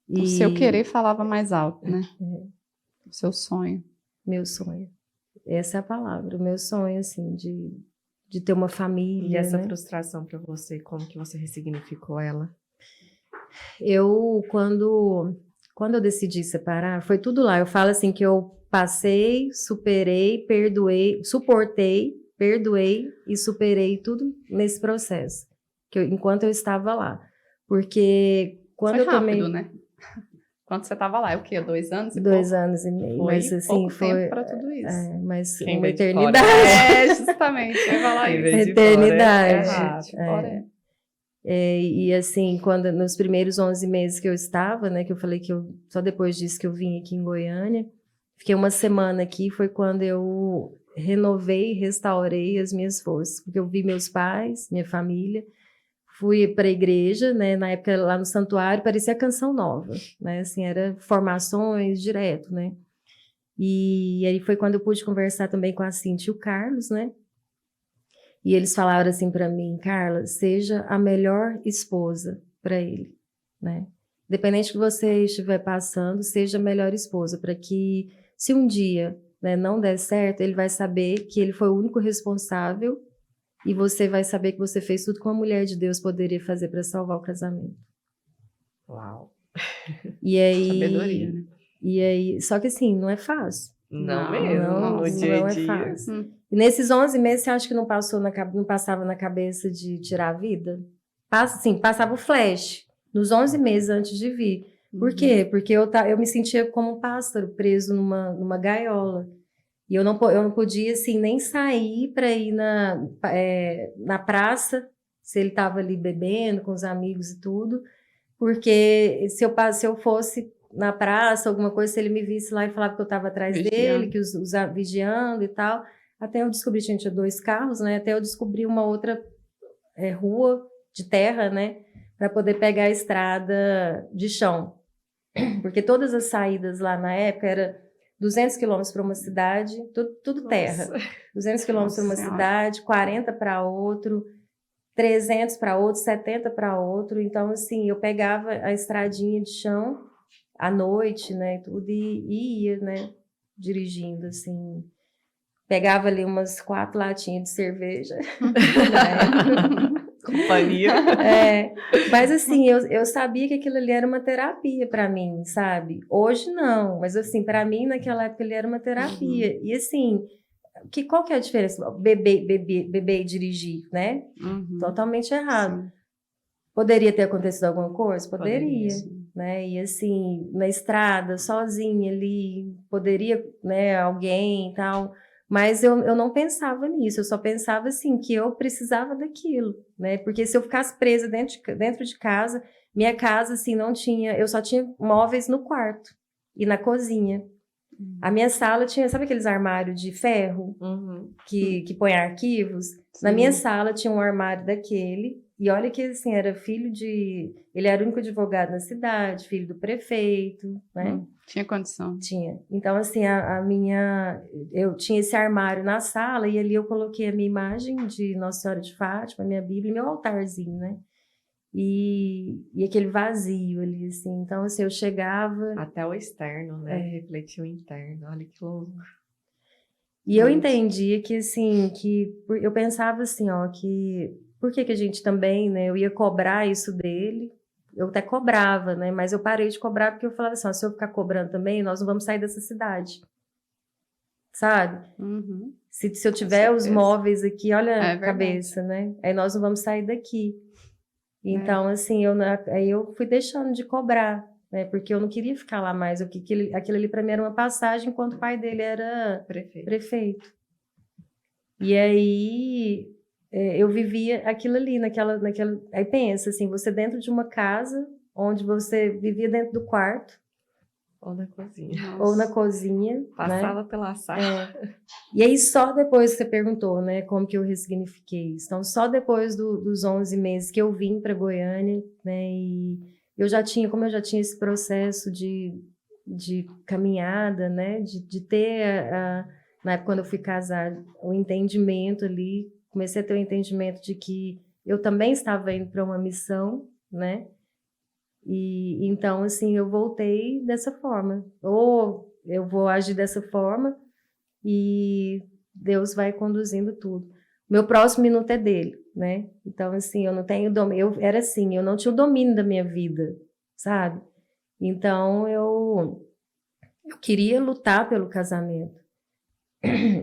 O seu querer falava mais alto, né? O seu sonho. Meu sonho. Essa é a palavra, o meu sonho, assim, de ter uma família, E essa né? frustração para você, como que você ressignificou ela? Quando eu decidi separar, foi tudo lá. Eu falo assim que eu passei, superei, perdoei, suportei, perdoei e superei tudo nesse processo, enquanto eu estava lá. Porque quando Foi eu rápido, tomei... né? Quando você estava lá, é o quê? 2 anos e 2 pouco? anos e meio, Foi mas assim, pouco foi... tempo para tudo isso. mas Quem uma vê de eternidade. É, justamente, eu ia falar Quem isso. vê de Eternidade. fora é rápido. Fora E assim, nos primeiros 11 meses que eu estava, né, que eu falei que só depois disso que eu vim aqui em Goiânia, fiquei uma semana aqui, foi quando eu renovei, restaurei as minhas forças, porque eu vi meus pais, minha família, fui para a igreja, né, na época lá no santuário, parecia Canção Nova, né, assim, era formações direto, né, e aí foi quando eu pude conversar também com a Cintia e o Carlos, né, e eles falaram assim para mim, Carla, seja a melhor esposa para ele, né? Independente do que você estiver passando, seja a melhor esposa, para que se um dia, né, não der certo, ele vai saber que ele foi o único responsável e você vai saber que você fez tudo que uma mulher de Deus poderia fazer para salvar o casamento. Uau. E aí, sabedoria, né? E aí, só que assim, não é fácil. Não mesmo, Não, no dia não a é dia. fácil. E nesses 11 meses, você acha que não passava na cabeça de tirar a vida? Sim, passava o flash. Nos 11 meses antes de vir. Por quê? Porque eu me sentia como um pássaro preso numa gaiola. E eu não podia, assim, nem sair para ir na praça, se ele estava ali bebendo com os amigos e tudo. Porque se eu fosse na praça, alguma coisa, se ele me visse lá e falava que eu estava atrás dele, que vigiando e tal. Até eu descobri, gente, tinha 2 carros, né? Até eu descobri uma outra rua de terra, né? Para poder pegar a estrada de chão. Porque todas as saídas lá na época era 200 quilômetros para uma cidade, tudo terra. 200 quilômetros para uma cidade, 40 para outro, 300 para outro, 70 para outro. Então, assim, eu pegava a estradinha de chão à noite, né, tudo, e ia, né, dirigindo, assim. Pegava ali umas 4 latinhas de cerveja. Companhia. Mas assim, eu sabia que aquilo ali era uma terapia para mim, sabe? Hoje não, mas assim, para mim naquela época ele era uma terapia. E assim, qual que é a diferença? Beber e dirigir, né? Totalmente errado. Sim. Poderia ter acontecido alguma coisa? Poderia, né? E assim, na estrada, sozinha ali, poderia, né, alguém e tal. Mas eu não pensava nisso, eu só pensava assim, que eu precisava daquilo, né? Porque se eu ficasse presa dentro de casa, minha casa, assim, eu só tinha móveis no quarto e na cozinha. A minha sala tinha, sabe aqueles armários de ferro que põe arquivos? Sim. Na minha sala tinha um armário daquele, e olha que assim, ele era o único advogado na cidade, filho do prefeito, né? Tinha condição. Tinha. Então, assim, eu tinha esse armário na sala, e ali eu coloquei a minha imagem de Nossa Senhora de Fátima, minha Bíblia e meu altarzinho, né? E aquele vazio ali, assim. Então, assim, eu chegava... Até o externo, né? Refletiu o interno. Olha que louco. E eu entendia que, assim, eu pensava assim, ó, que... Por que a gente também, né? Eu ia cobrar isso dele. Eu até cobrava, né? Mas eu parei de cobrar porque eu falava assim, ó, se eu ficar cobrando também, nós não vamos sair dessa cidade. Sabe? Se eu tiver os móveis aqui, olha a cabeça, né? Aí nós não vamos sair daqui. Então, assim, aí eu fui deixando de cobrar, né? Porque eu não queria ficar lá mais. Aquilo ali para mim era uma passagem, enquanto o pai dele era prefeito. E aí eu vivia aquilo ali, naquela... Aí pensa, assim, você dentro de uma casa, onde você vivia dentro do quarto. Ou na cozinha. Nossa. Ou na cozinha. Passava, né, pela sala. E aí, só depois que você perguntou, né, como que eu ressignifiquei isso. Então, só depois dos 11 meses que eu vim para Goiânia, né, e como eu já tinha esse processo de caminhada, né, de ter, na época quando eu fui casar, o entendimento ali, comecei a ter o entendimento de que eu também estava indo para uma missão, né, E então, assim, eu voltei dessa forma. Ou eu vou agir dessa forma e Deus vai conduzindo tudo. Meu próximo minuto é dele, né? Então, assim, eu não tenho domínio. Eu era assim, eu não tinha o domínio da minha vida, sabe? Então, eu queria lutar pelo casamento.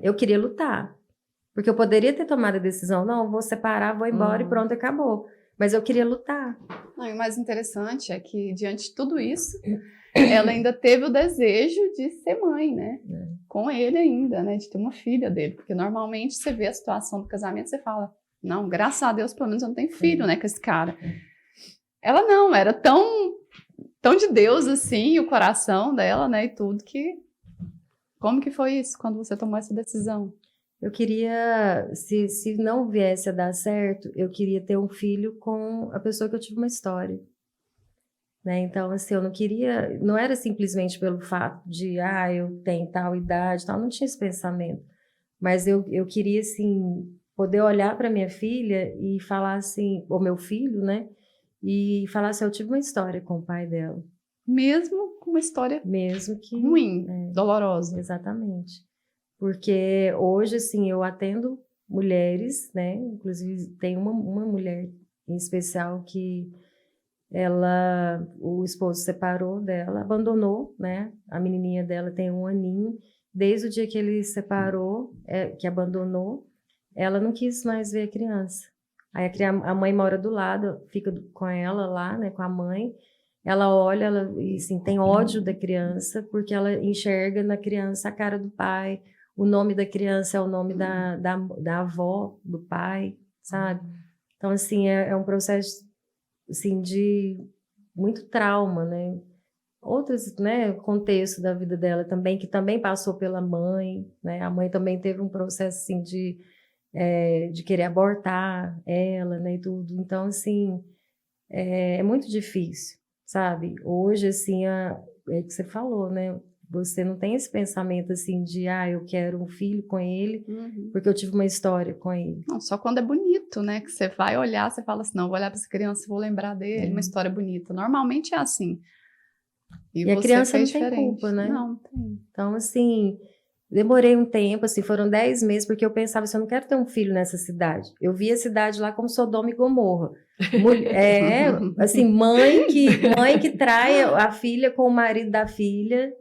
Eu queria lutar. Porque eu poderia ter tomado a decisão, não, vou separar, vou embora e pronto, acabou. Mas eu queria lutar. Não, e o mais interessante é que, diante de tudo isso, ela ainda teve o desejo de ser mãe, né? Com ele ainda, né? De ter uma filha dele. Porque normalmente você vê a situação do casamento e você fala, não, graças a Deus, pelo menos eu não tenho filho, né, com esse cara. Ela não, era tão de Deus, assim, o coração dela, né, e tudo, que... Como que foi isso, quando você tomou essa decisão? Eu queria, se não viesse a dar certo, eu queria ter um filho com a pessoa que eu tive uma história. Né? Então, assim, eu não queria, não era simplesmente pelo fato de, eu tenho tal idade, tal, não tinha esse pensamento. Mas eu queria, assim, poder olhar para minha filha e falar assim, ou meu filho, né? E falar assim, eu tive uma história com o pai dela. Mesmo com uma história Mesmo que... ruim, dolorosa. Exatamente. Porque hoje, assim, eu atendo mulheres, né? Inclusive, tem uma mulher em especial que o esposo separou dela, abandonou, né? A menininha dela tem 1 aninho. Desde o dia que ele separou, que abandonou, ela não quis mais ver a criança. Aí a mãe mora do lado, fica com ela lá, né? Com a mãe. Ela olha, e assim, tem ódio da criança, porque ela enxerga na criança a cara do pai, o nome da criança é o nome da avó, do pai, sabe? Então, assim, é um processo, assim, de muito trauma, né? Outros, né, contexto da vida dela também, que também passou pela mãe, né? A mãe também teve um processo, assim, de querer abortar ela, né, e tudo. Então, assim, é muito difícil, sabe? Hoje, assim, é o que você falou, né? Você não tem esse pensamento, assim, de, eu quero um filho com ele, porque eu tive uma história com ele. Não, só quando é bonito, né? Que você vai olhar, você fala assim, não, vou olhar para essa criança, vou lembrar dele, uma história bonita. Normalmente é assim. E a você criança fez não tem diferente. culpa, né? Não tem. Então, assim, demorei um tempo, assim, foram 10 meses, porque eu pensava assim, eu não quero ter um filho nessa cidade. Eu vi a cidade lá como Sodoma e Gomorra. Assim, mãe que trai a filha com o marido da filha.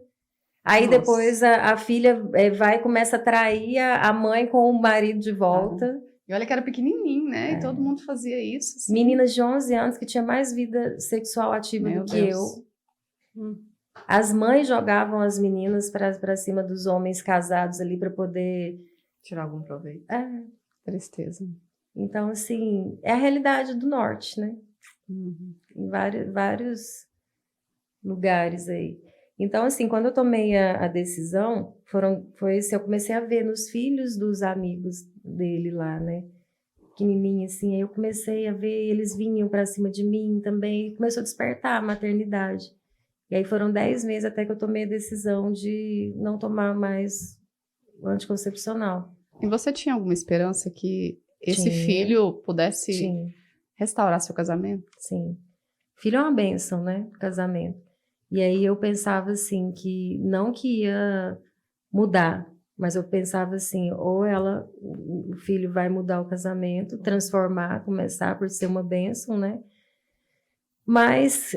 Aí depois a filha vai e começa a trair a mãe com o marido de volta. E olha que era pequenininho, né? E todo mundo fazia isso. Assim. Meninas de 11 anos que tinha mais vida sexual ativa do que eu. As mães jogavam as meninas para cima dos homens casados ali para poder... Tirar algum proveito. Tristeza. Então, assim, é a realidade do norte, né? Em vários lugares aí. Então, assim, quando eu tomei a decisão, foi assim, eu comecei a ver nos filhos dos amigos dele lá, né? Pequenininho, assim, aí eu comecei a ver, eles vinham para cima de mim também, e começou a despertar a maternidade. E aí foram 10 meses até que eu tomei a decisão de não tomar mais o anticoncepcional. E você tinha alguma esperança que esse filho pudesse restaurar seu casamento? Sim. Filho é uma bênção, né? Casamento. E aí eu pensava assim, que não que ia mudar, mas eu pensava assim, ou o filho vai mudar o casamento, transformar, começar por ser uma bênção, né? Mas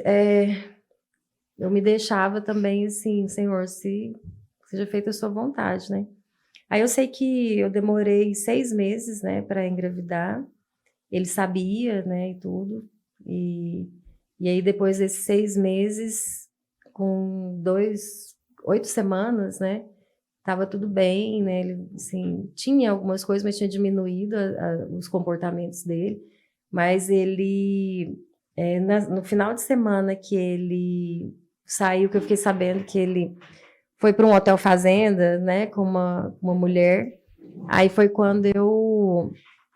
eu me deixava também assim, Senhor, se seja feita a sua vontade, né? Aí eu sei que eu demorei 6 meses, né, para engravidar. Ele sabia, né, e tudo. E aí depois desses 6 meses, com 8 semanas, né, tava tudo bem, né, ele, assim, tinha algumas coisas, mas tinha diminuído os comportamentos dele. Mas ele, no final de semana que ele saiu, que eu fiquei sabendo que ele foi para um hotel fazenda, né, com uma mulher. Aí foi quando eu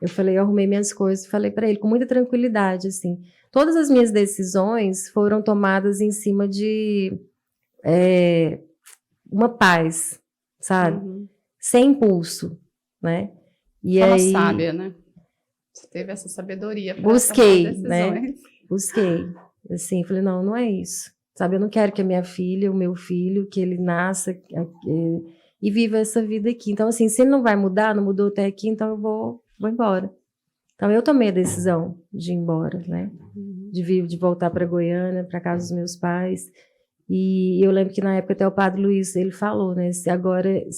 falei, eu arrumei minhas coisas e falei para ele com muita tranquilidade, assim. Todas as minhas decisões foram tomadas em cima de uma paz, sabe? Sem impulso, né? E Fala aí, sábia, né? Você teve essa sabedoria para busquei, tomar decisões. né? Busquei. Assim, falei, não, não é isso. Sabe, eu não quero que a minha filha, o meu filho, que ele nasça e viva essa vida aqui. Então, assim, se ele não vai mudar, não mudou até aqui, então eu vou embora. Então, eu tomei a decisão de ir embora, né? De voltar para Goiânia, para casa dos meus pais. E eu lembro que na época até o Padre Luiz, ele falou, né? Se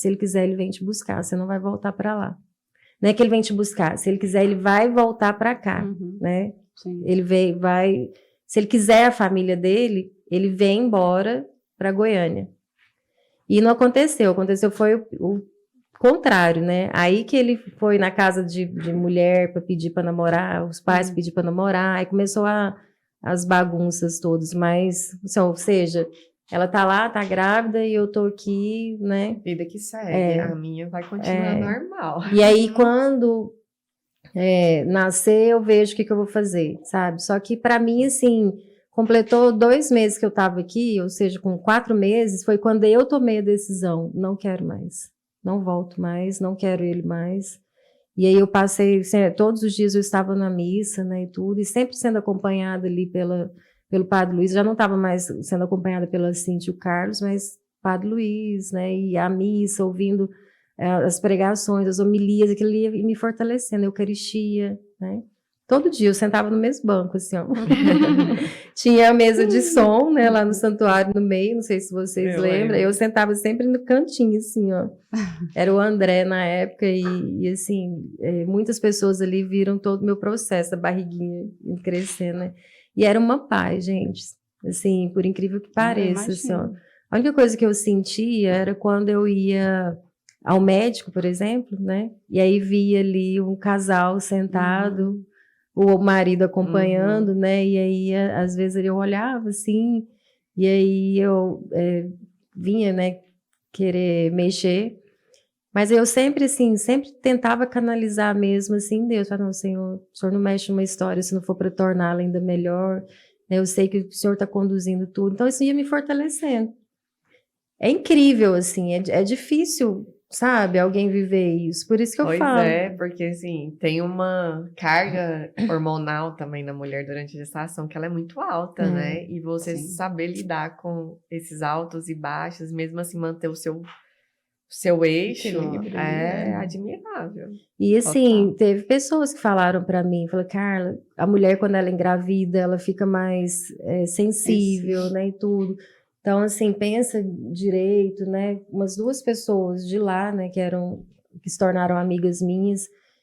ele quiser, ele vem te buscar, você não vai voltar para lá. Não é que ele vem te buscar, se ele quiser, ele vai voltar para cá, né? Sim. Ele vai, se ele quiser a família dele, ele vem embora para Goiânia. E não aconteceu foi o contrário, né? Aí que ele foi na casa de mulher para pedir para namorar, os pais pediram para namorar, aí começou as bagunças todas, mas, assim, ou seja, ela tá lá, tá grávida e eu tô aqui, né? Vida que segue, a minha vai continuar normal. E aí, quando nascer, eu vejo o que eu vou fazer, sabe? Só que para mim, assim, completou 2 meses que eu tava aqui, ou seja, com 4 meses, foi quando eu tomei a decisão, não quero mais, não volto mais, não quero ele mais. E aí eu passei, assim, todos os dias eu estava na missa, né, e tudo, e sempre sendo acompanhada ali pelo Padre Luiz, já não estava mais sendo acompanhada pela Cíntia e o Carlos, mas Padre Luiz, né, e a missa, ouvindo as pregações, as homilias, aquilo ia me fortalecendo, a Eucaristia, né. Todo dia eu sentava no mesmo banco, assim, ó. Tinha a mesa de som, né, lá no santuário no meio, não sei se vocês lembram. Eu sentava sempre no cantinho, assim, ó. Era o André na época e assim, muitas pessoas ali viram todo o meu processo, a barriguinha crescendo, né. E era uma paz, gente, assim, por incrível que pareça, assim, ó. A única coisa que eu sentia era quando eu ia ao médico, por exemplo, né, e aí via ali um casal sentado, o marido acompanhando, né, e aí às vezes eu olhava assim, e aí eu vinha, né, querer mexer, mas eu sempre assim, sempre tentava canalizar mesmo assim, Deus, falava, não, Senhor, o Senhor não mexe numa história se não for para torná-la ainda melhor, né, eu sei que o Senhor está conduzindo tudo, então isso ia me fortalecendo. É incrível, assim, é difícil, sabe, alguém viver isso, por isso que eu falo. Pois é, porque assim, tem uma carga hormonal também na mulher durante a gestação que ela é muito alta, né? E você saber lidar com esses altos e baixos, mesmo assim manter o seu eixo, é admirável. E assim, Total. teve pessoas que falaram pra mim, falaram, Carla, a mulher quando ela engravida, ela fica mais sensível, né, e tudo. Então, assim, pensa direito, né? Umas 2 pessoas de lá, né, que se tornaram amigas minhas,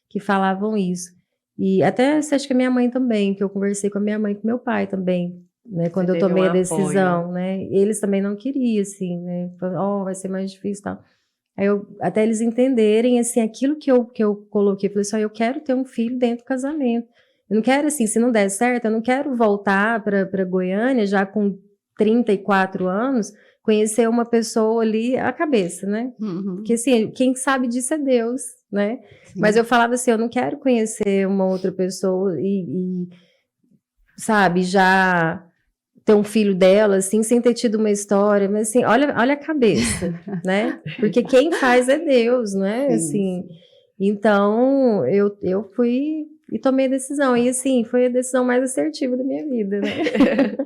que falavam isso. E até, acho que a minha mãe também, que eu conversei com a minha mãe e com meu pai também, né, quando eu tomei a decisão, né? Eles também não queriam, assim, né? Falaram, vai ser mais difícil e tal. Aí até eles entenderem, assim, aquilo que eu coloquei, eu falei assim, eu quero ter um filho dentro do casamento. Eu não quero, assim, se não der certo, eu não quero voltar para Goiânia já com 34 anos, conhecer uma pessoa ali, a cabeça, né? Porque, assim, quem sabe disso é Deus, né? Sim. Mas eu falava assim, eu não quero conhecer uma outra pessoa e sabe, já ter um filho dela, assim, sem ter tido uma história, mas assim, olha a cabeça, né? Porque quem faz é Deus, não é? Assim, então, eu fui e tomei a decisão, e assim, foi a decisão mais assertiva da minha vida, né?